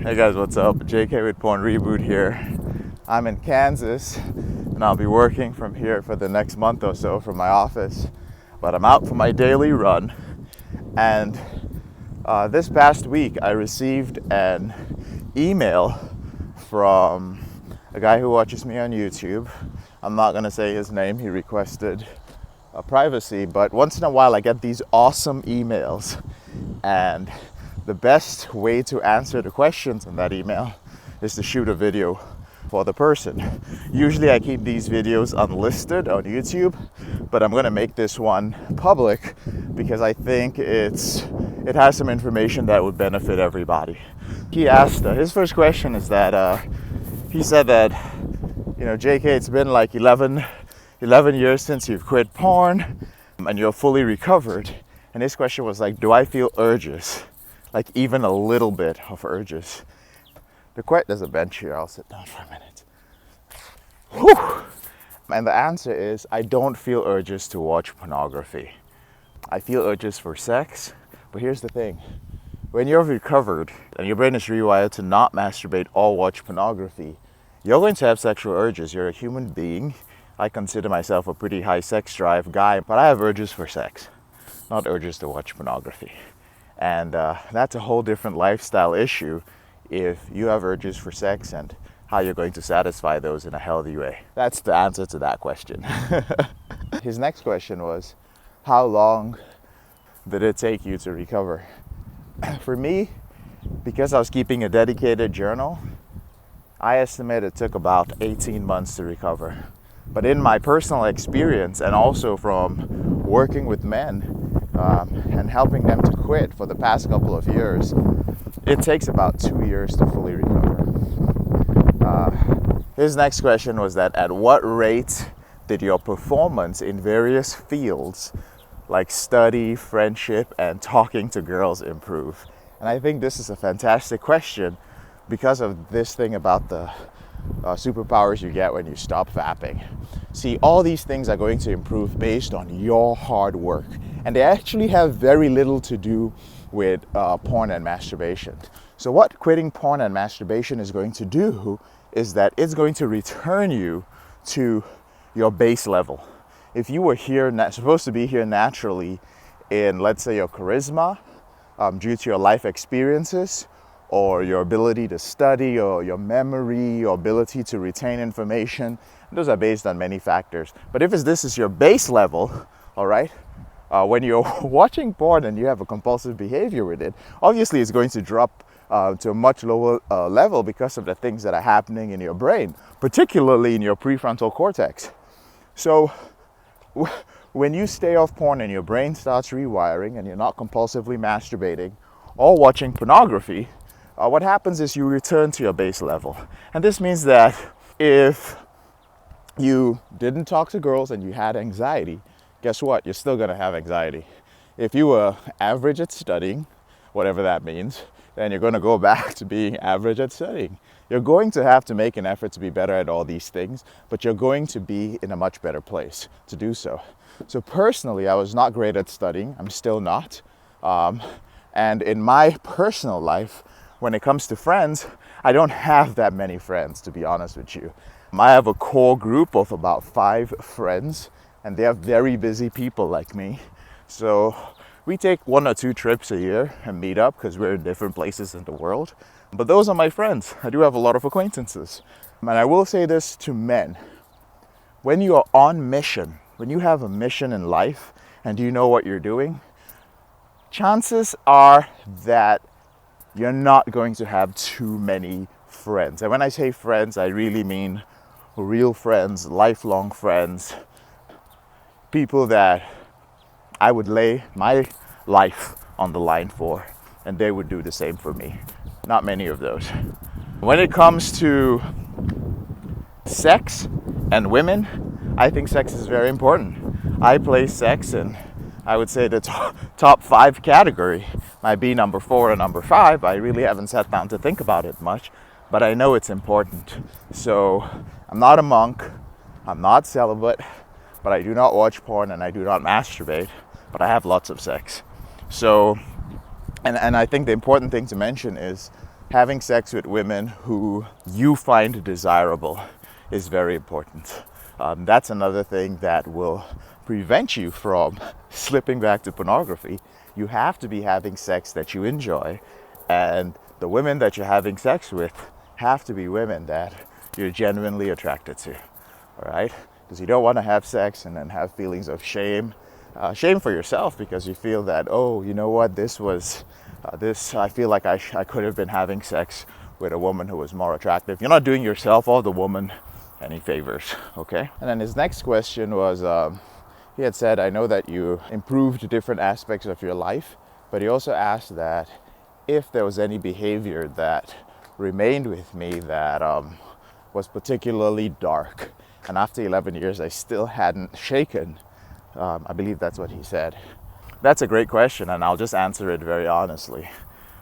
Hey guys, what's up? JK with Porn Reboot here. I'm in Kansas and I'll be working from here for the next month or so from my office. But I'm out for my daily run, and this past week I received an email from a guy who watches me on YouTube. I'm not gonna say his name, he requested privacy, but once in a while I get these awesome emails, and the best way to answer the questions in that email is to shoot a video for the person. Usually I keep these videos unlisted on YouTube, but I'm gonna make this one public because I think it has some information that would benefit everybody. He asked, his first question is that, he said that, JK, it's been like 11 years since you've quit porn and you're fully recovered. And his question was like, do I feel urges? Like even a little bit of urges. There's a bench here, I'll sit down for a minute. Whew. And the answer is, I don't feel urges to watch pornography. I feel urges for sex, but here's the thing. When you're recovered and your brain is rewired to not masturbate or watch pornography, you're going to have sexual urges. You're a human being. I consider myself a pretty high sex drive guy, but I have urges for sex, not urges to watch pornography. And that's a whole different lifestyle issue if you have urges for sex and how you're going to satisfy those in a healthy way. That's the answer to that question. His next question was, how long did it take you to recover? For me, because I was keeping a dedicated journal, I estimate it took about 18 months to recover. But in my personal experience, and also from working with men and helping them to quit for the past couple of years, it takes about 2 years to fully recover. His next question was that, at what rate did your performance in various fields like study, friendship, and talking to girls improve? And I think this is a fantastic question because of this thing about the superpowers you get when you stop vapping. See, all these things are going to improve based on your hard work, and they actually have very little to do with porn and masturbation. So what quitting porn and masturbation is going to do is that it's going to return you to your base level. If you were here, supposed to be here naturally in, let's say, your charisma, due to your life experiences, or your ability to study, or your memory, your ability to retain information, those are based on many factors. But if this is your base level, all right, when you're watching porn and you have a compulsive behavior with it, obviously it's going to drop to a much lower level because of the things that are happening in your brain, particularly in your prefrontal cortex. So when you stay off porn and your brain starts rewiring and you're not compulsively masturbating or watching pornography, what happens is you return to your base level. And this means that if you didn't talk to girls and you had anxiety, guess what? You're still going to have anxiety. If you were average at studying, whatever that means, then you're going to go back to being average at studying. You're going to have to make an effort to be better at all these things, but you're going to be in a much better place to do so. So personally, I was not great at studying. I'm still not. And in my personal life, when it comes to friends, I don't have that many friends, to be honest with you. I have a core group of about 5 friends, and they are very busy people like me. So we take 1 or 2 trips a year and meet up because we're in different places in the world. But those are my friends. I do have a lot of acquaintances. And I will say this to men. When you are on mission, when you have a mission in life and you know what you're doing, chances are that you're not going to have too many friends. And when I say friends, I really mean real friends, lifelong friends, people that I would lay my life on the line for, and they would do the same for me. Not many of those. When it comes to sex and women, I think sex is very important. I place sex in, I would say, the top 5 category. Might be number 4 or number 5. I really haven't sat down to think about it much, but I know it's important. So I'm not a monk, I'm not celibate, but I do not watch porn and I do not masturbate, but I have lots of sex. So, and I think the important thing to mention is having sex with women who you find desirable is very important. That's another thing that will prevent you from slipping back to pornography. You have to be having sex that you enjoy, and the women that you're having sex with have to be women that you're genuinely attracted to, all right? Because you don't want to have sex and then have feelings of shame. Shame for yourself because you feel that, oh, you know what, I feel like I could have been having sex with a woman who was more attractive. You're not doing yourself or the woman any favors, okay? And then his next question was, he had said, I know that you improved different aspects of your life, but he also asked that if there was any behavior that remained with me that was particularly dark. And after 11 years, I still hadn't shaken. I believe that's what he said. That's a great question, and I'll just answer it very honestly.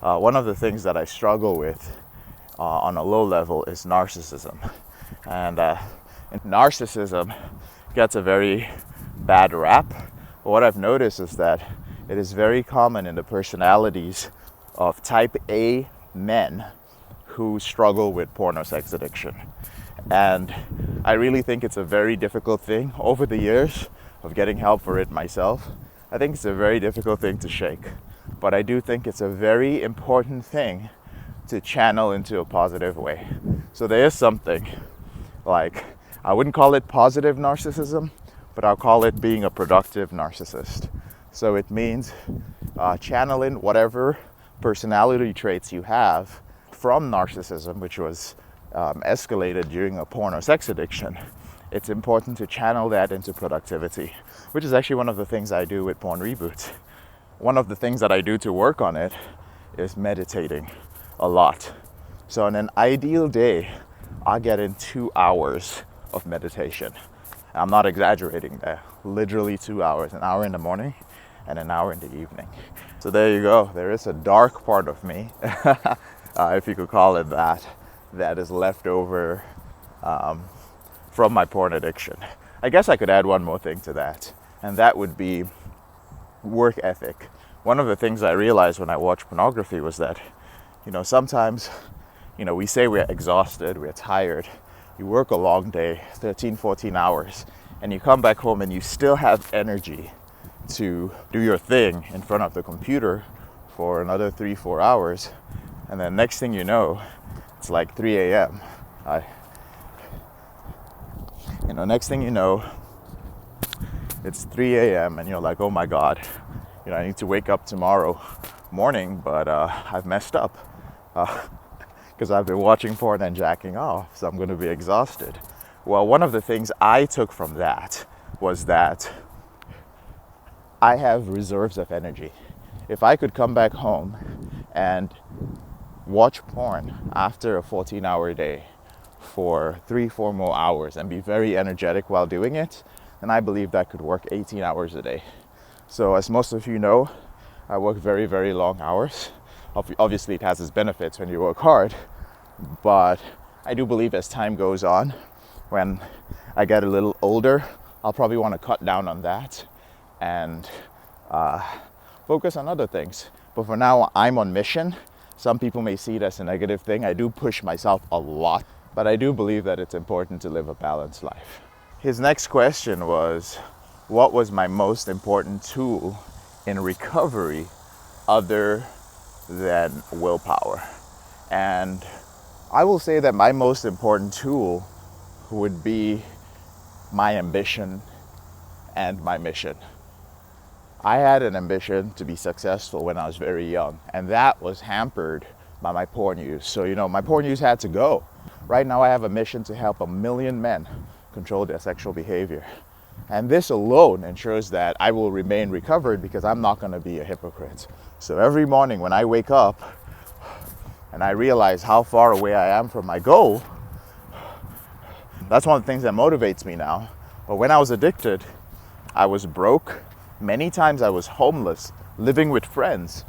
One of the things that I struggle with on a low level is narcissism. And narcissism gets a very bad rap. But what I've noticed is that it is very common in the personalities of type A men who struggle with porno sex addiction. And I really think it's a very difficult thing. Over the years of getting help for it myself, I think it's a very difficult thing to shake. But I do think it's a very important thing to channel into a positive way. So there is something like, I wouldn't call it positive narcissism, but I'll call it being a productive narcissist. So it means channeling whatever personality traits you have from narcissism, which was escalated during a porno sex addiction. It's important to channel that into productivity, which is actually one of the things I do with Porn Reboot. One of the things that I do to work on it is meditating a lot. So on an ideal day, I get in 2 hours of meditation. I'm not exaggerating there. Literally 2 hours, an hour in the morning and an hour in the evening. So there you go. There is a dark part of me, if you could call it that, that is left over from my porn addiction. I guess I could add one more thing to that, and that would be work ethic. One of the things I realized when I watched pornography was that, sometimes, we say we're exhausted, we're tired. You work a long day, 13, 14 hours, and you come back home and you still have energy to do your thing in front of the computer for another 3, 4 hours. And then next thing you know, it's like 3 a.m. Next thing you know, it's 3 a.m. and you're like, oh my God, I need to wake up tomorrow morning, but I've messed up because I've been watching porn and jacking off, so I'm going to be exhausted. Well, one of the things I took from that was that I have reserves of energy. If I could come back home and watch porn after a 14-hour day for 3, 4 more hours and be very energetic while doing it, then I believe that could work 18 hours a day. So as most of you know, I work very, very long hours. Obviously, it has its benefits when you work hard, but I do believe as time goes on, when I get a little older, I'll probably want to cut down on that and focus on other things. But for now, I'm on mission. Some people may see it as a negative thing. I do push myself a lot, but I do believe that it's important to live a balanced life. His next question was, what was my most important tool in recovery other than willpower? And I will say that my most important tool would be my ambition and my mission. I had an ambition to be successful when I was very young, and that was hampered by my porn use. So, my porn use had to go. Right now I have a mission to help 1 million men control their sexual behavior. And this alone ensures that I will remain recovered because I'm not going to be a hypocrite. So every morning when I wake up and I realize how far away I am from my goal, that's one of the things that motivates me now. But when I was addicted, I was broke. Many times I was homeless, living with friends.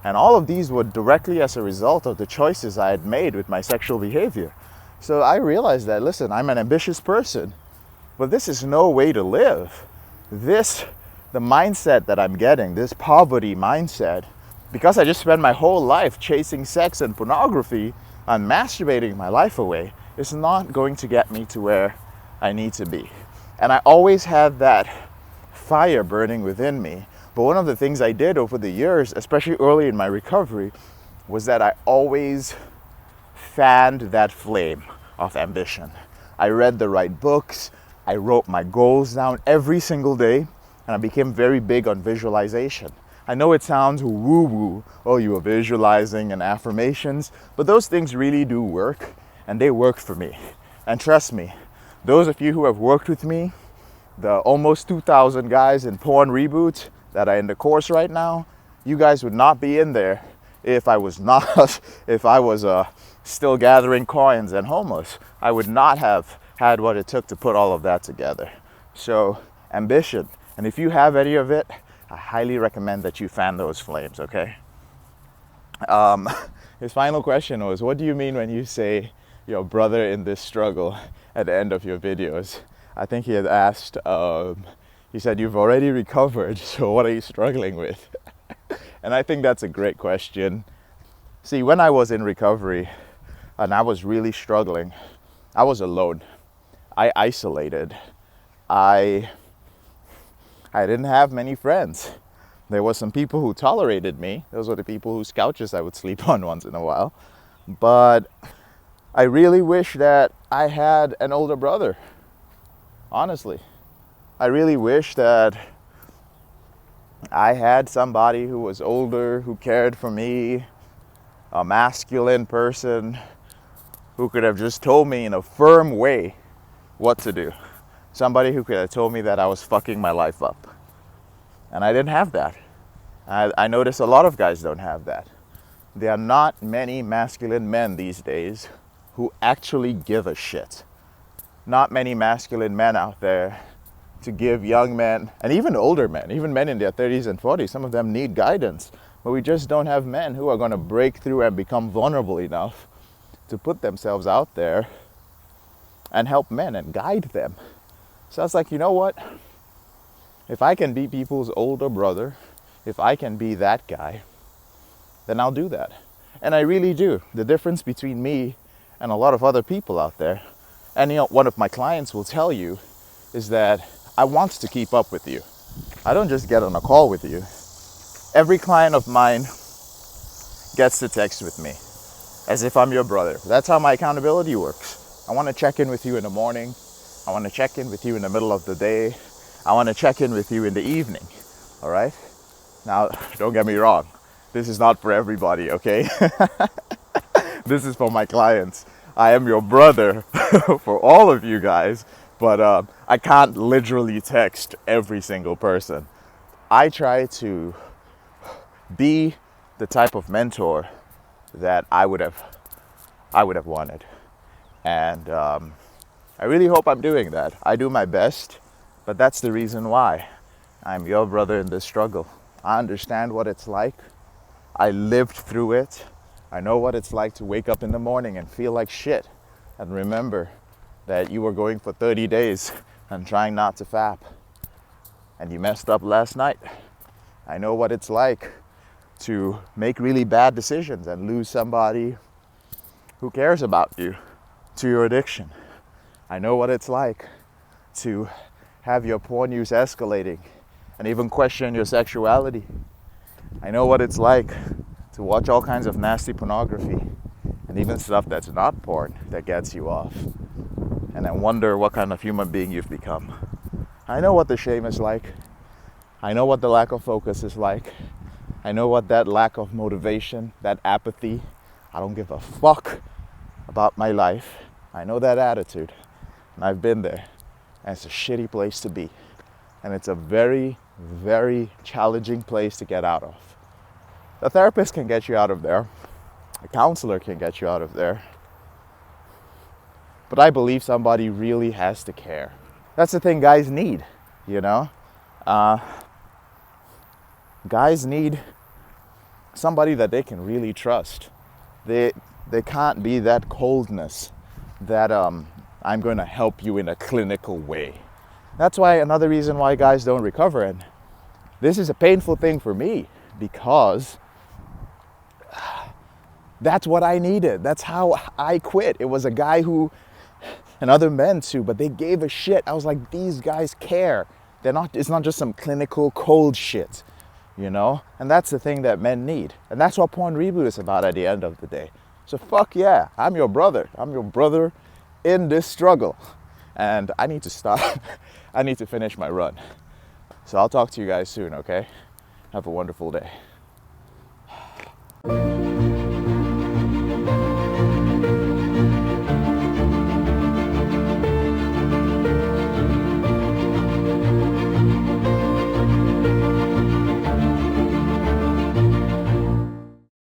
And all of these were directly as a result of the choices I had made with my sexual behavior. So I realized that, listen, I'm an ambitious person, but this is no way to live. The mindset that I'm getting, this poverty mindset, because I just spent my whole life chasing sex and pornography and masturbating my life away, it's not going to get me to where I need to be. And I always had that fire burning within me. But one of the things I did over the years, especially early in my recovery, was that I always fanned that flame of ambition. I read the right books, I wrote my goals down every single day, and I became very big on visualization. I know it sounds woo-woo, oh, you are visualizing and affirmations, but those things really do work, and they work for me. And trust me, those of you who have worked with me, the almost 2,000 guys in Porn Reboot that are in the course right now, you guys would not be in there if I was still gathering coins and homeless. I would not have had what it took to put all of that together. So, ambition. And if you have any of it, I highly recommend that you fan those flames, okay? His final question was, what do you mean when you say your brother in this struggle at the end of your videos? I think he had asked, he said, you've already recovered, so what are you struggling with? And I think that's a great question. See, when I was in recovery and I was really struggling, I was alone. I isolated. I didn't have many friends. There were some people who tolerated me. Those were the people whose couches I would sleep on once in a while. But I really wish that I had an older brother. Honestly. I really wish that I had somebody who was older, who cared for me, a masculine person who could have just told me in a firm way what to do. Somebody who could have told me that I was fucking my life up. And I didn't have that. I notice a lot of guys don't have that. There are not many masculine men these days who actually give a shit. Not many masculine men out there to give young men, and even older men, even men in their 30s and 40s, some of them need guidance. But we just don't have men who are going to break through and become vulnerable enough to put themselves out there and help men and guide them. So I was like, you know what? If I can be people's older brother, if I can be that guy, then I'll do that. And I really do. The difference between me and a lot of other people out there, and one of my clients will tell you, is that I want to keep up with you. I don't just get on a call with you. Every client of mine gets to text with me as if I'm your brother. That's how my accountability works. I want to check in with you in the morning. I want to check in with you in the middle of the day. I want to check in with you in the evening. All right? Now, don't get me wrong. This is not for everybody, okay? This is for my clients. I am your brother for all of you guys, but I can't literally text every single person. I try to be the type of mentor that I would have wanted. And I really hope I'm doing that. I do my best, but that's the reason why I'm your brother in this struggle. I understand what it's like. I lived through it. I know what it's like to wake up in the morning and feel like shit and remember that you were going for 30 days and trying not to fap and you messed up last night. I know what it's like to make really bad decisions and lose somebody who cares about you to your addiction. I know what it's like to have your porn use escalating and even question your sexuality. I know what it's like to watch all kinds of nasty pornography and even stuff that's not porn that gets you off and then wonder what kind of human being you've become. I know what the shame is like. I know what the lack of focus is like. I know what that lack of motivation, that apathy, I don't give a fuck about my life. I know that attitude, and I've been there, and it's a shitty place to be. And it's a very, very challenging place to get out of. A therapist can get you out of there. A counselor can get you out of there. But I believe somebody really has to care. That's the thing guys need, you know? Guys need somebody that they can really trust. They can't be that coldness that I'm going to help you in a clinical way. That's why another reason why guys don't recover. And this is a painful thing for me because That's what I needed. That's how I quit. It was a guy who, and other men too, but they gave a shit. I was like, these guys care. It's not just some clinical cold shit, you know? And that's the thing that men need. And that's what Porn Reboot is about at the end of the day. So fuck yeah, I'm your brother. I'm your brother in this struggle. And I need to stop. I need to finish my run. So I'll talk to you guys soon, okay? Have a wonderful day.